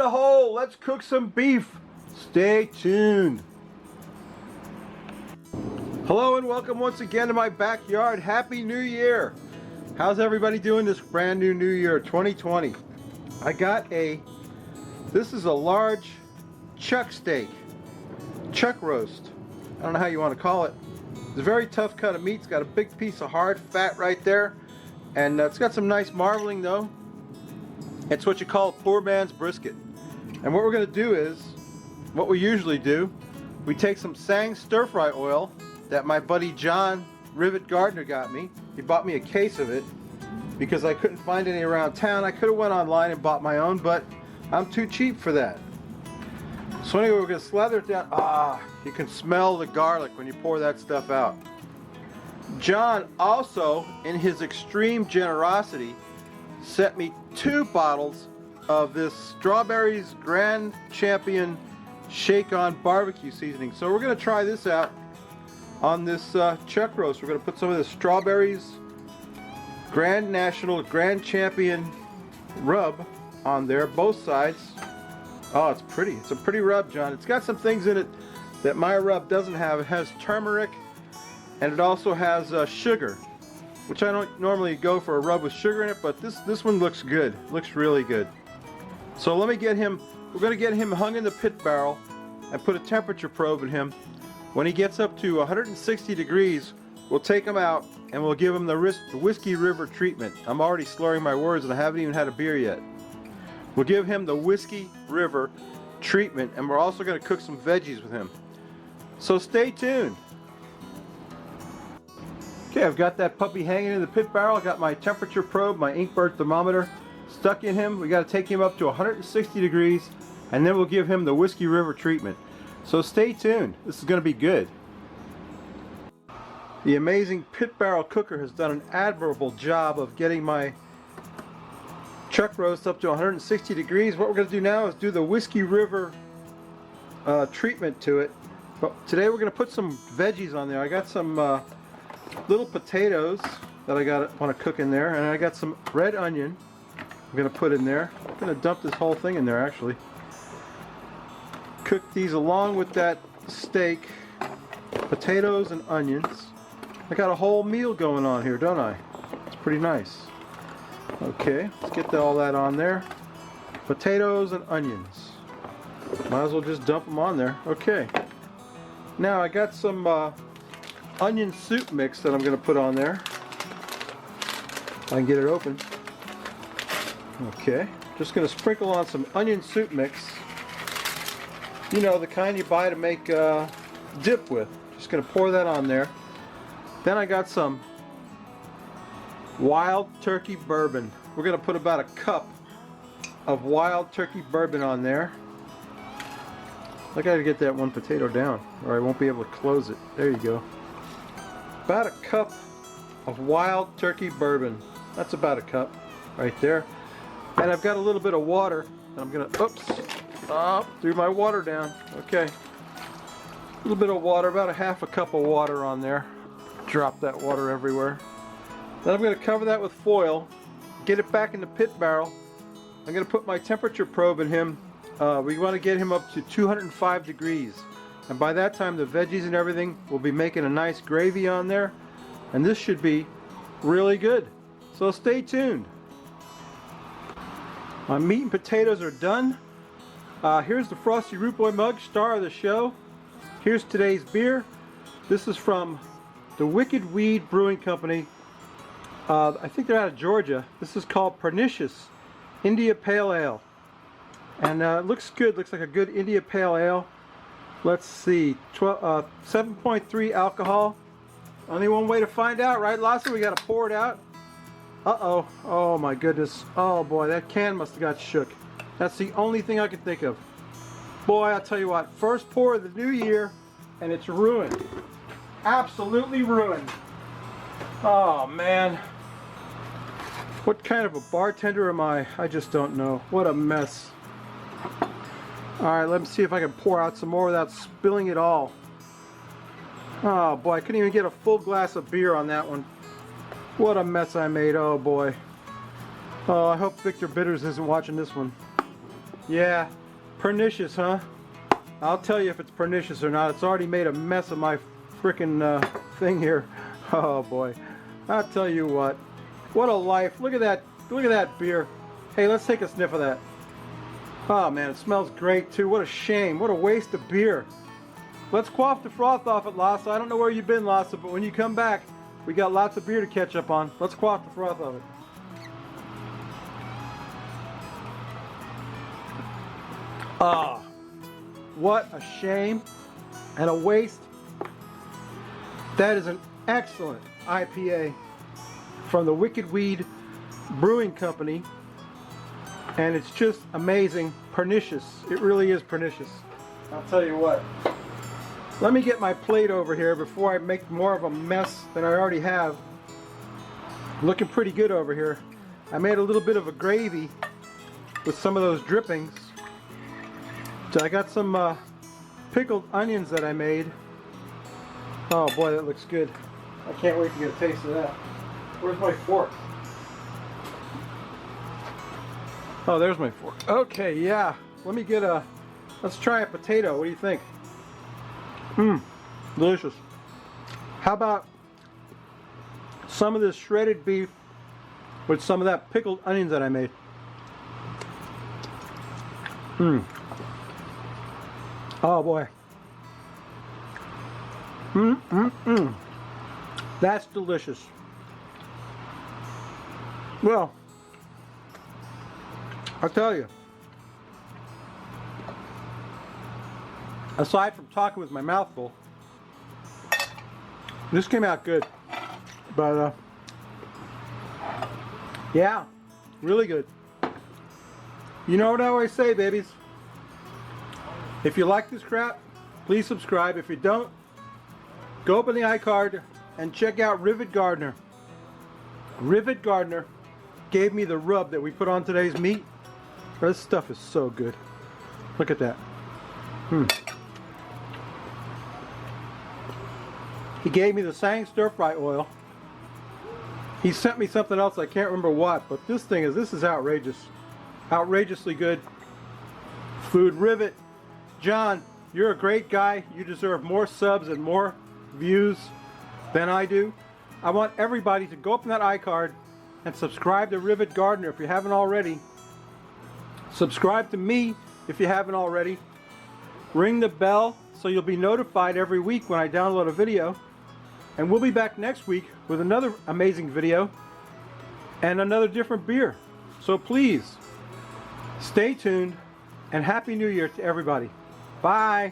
the hole. Let's cook some beef. Stay tuned. Hello and welcome once again to my backyard. Happy New Year. How's everybody doing this brand new year 2020? I got this is a large chuck steak, chuck roast. I don't know how you want to call it. It's a very tough cut of meat. It's got a big piece of hard fat right there, and it's got some nice marbling though. It's what you call a poor man's brisket. And what we're going to do is what we usually do. We take some Sang stir fry oil that my buddy John Rivet Gardner got me. He bought me a case of it because I couldn't find any around town. I could have went online and bought my own, but I'm too cheap for that. So anyway, we're going to slather it down. You can smell the garlic when you pour that stuff out. John also, in his extreme generosity, sent me 2 bottles of this Strawberries Grand Champion Shake-On barbecue seasoning. So we're going to try this out on this chuck roast. We're going to put some of the Strawberries Grand National Grand Champion rub on there, both sides. Oh, it's pretty. It's a pretty rub, John. It's got some things in it that my rub doesn't have. It has turmeric, and it also has sugar, which I don't normally go for a rub with sugar in it, but this one looks good. Looks really good. So let me get him. We're going to get him hung in the pit barrel and put a temperature probe in him. When he gets up to 160 degrees, we'll take him out and we'll give him the Whiskey River treatment. I'm already slurring my words and I haven't even had a beer yet. We'll give him the Whiskey River treatment, and we're also going to cook some veggies with him. So stay tuned. Okay, I've got that puppy hanging in the pit barrel. I got my temperature probe, my Inkbird thermometer stuck in him. We got to take him up to 160 degrees, and then we'll give him the Whiskey River treatment. So stay tuned. This is going to be good. The amazing pit barrel cooker has done an admirable job of getting my chuck roast up to 160 degrees. What we're going to do now is do the Whiskey River treatment to it. But today we're going to put some veggies on there. I got some little potatoes that I want to cook in there, and I got some red onion I'm going to put in there. I'm going to dump this whole thing in there actually. Cook these along with that steak, potatoes and onions. I got a whole meal going on here, don't I? It's pretty nice. Okay, let's get all that on there. Potatoes and onions. Might as well just dump them on there. Okay. Now I got some onion soup mix that I'm going to put on there. I can get it open. Okay. Just going to sprinkle on some onion soup mix. You know, the kind you buy to make dip with. Just going to pour that on there. Then I got some Wild Turkey Bourbon. We're going to put about a cup of Wild Turkey Bourbon on there. I got to get that one potato down or I won't be able to close it. There you go. About a cup of Wild Turkey Bourbon. That's about a cup right there. And I've got a little bit of water. I'm going to, threw my water down. Okay. A little bit of water, about a half a cup of water on there. Drop that water everywhere. Then I'm going to cover that with foil, get it back in the pit barrel. I'm going to put my temperature probe in him. We want to get him up to 205 degrees. And by that time the veggies and everything will be making a nice gravy on there. And this should be really good. So stay tuned. My meat and potatoes are done. Here's the Frosty Root Boy mug, star of the show. Here's today's beer. This is from the Wicked Weed Brewing Company. I think they're out of Georgia. This is called Pernicious India Pale Ale. And it looks good. Looks like a good India Pale Ale. Let's see. 7.3 alcohol. Only one way to find out, right, Lassie? We got to pour it out. Uh-oh. Oh, my goodness. Oh, boy. That can must have got shook. That's the only thing I can think of. Boy, I'll tell you what. First pour of the new year, and it's ruined. Absolutely ruined. Oh, man. What kind of a bartender am I? I just don't know. What a mess. Alright, let me see if I can pour out some more without spilling it all. Oh boy, I couldn't even get a full glass of beer on that one. What a mess I made, oh boy. Oh, I hope Victor Bitters isn't watching this one. Yeah, pernicious, huh? I'll tell you if it's pernicious or not. It's already made a mess of my frickin' thing here. Oh boy. I'll tell you what. What a life. Look at that. Look at that beer. Hey, let's take a sniff of that. Oh man, it smells great too. What a shame. What a waste of beer. Let's quaff the froth off it, Lassa. I don't know where you've been, Lassa, but when you come back, we got lots of beer to catch up on. Let's quaff the froth of it. Ah, what a shame and a waste. That is an excellent IPA from the Wicked Weed Brewing Company, and it's just amazing. Pernicious. It really is pernicious. I'll tell you what. Let me get my plate over here before I make more of a mess than I already have. Looking pretty good over here. I made a little bit of a gravy with some of those drippings. So I got some pickled onions that I made. Oh boy, that looks good. I can't wait to get a taste of that. Where's my fork? Oh, there's my fork. Okay, yeah. Let me get let's try a potato. What do you think? Mmm, delicious. How about some of this shredded beef with some of that pickled onions that I made? Mmm. Oh boy. That's delicious. Well, I'll tell you. Aside from talking with my mouth full, this came out good. But yeah, really good. You know what I always say, babies? If you like this crap, please subscribe. If you don't, go open the iCard and check out Rivet Gardener. Rivet Gardener gave me the rub that we put on today's meat. This stuff is so good. Look at that. He gave me the Sang stir fry oil. He sent me something else, I can't remember what, but this is outrageous. Outrageously good food. Rivet, John, you're a great guy. You deserve more subs and more views than I do. I want everybody to go up in that iCard and subscribe to Rivet Gardener if you haven't already. Subscribe to me if you haven't already. Ring the bell so you'll be notified every week when I download a video. And we'll be back next week with another amazing video and another different beer. So please, stay tuned and Happy New Year to everybody. Bye.